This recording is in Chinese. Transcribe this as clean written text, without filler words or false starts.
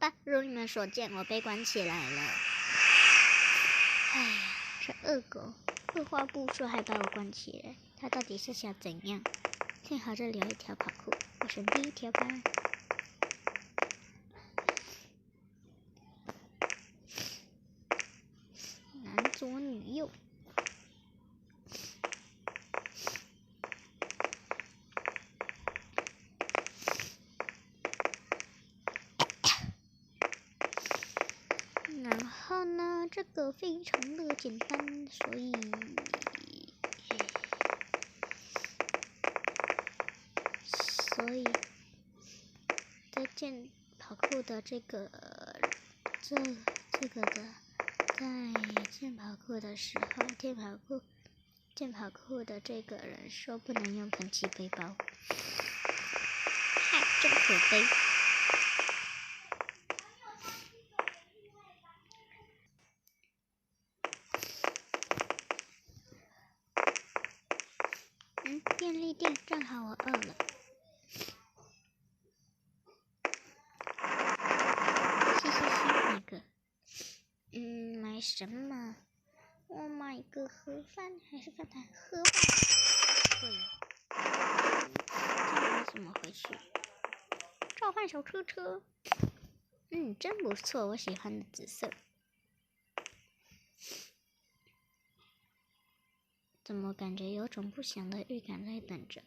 吧，如你们所见，我被关起来了。哎呀，这恶狗二话不说还把我关起来，他到底是想怎样？幸好这里有一条跑酷，我选第一条吧。男左女右。然后呢，这个非常的简单，所以在建跑酷的这个的，在建跑酷的时候，建跑酷的这个人说不能用喷气背包，嗨，真可悲。便利店，正好我饿了。买个，买什么？我买个盒饭还是饭团？盒饭。对了，这样怎么回去？召唤小车车。真不错，我喜欢的紫色。怎么感觉有种不祥的预感在等着？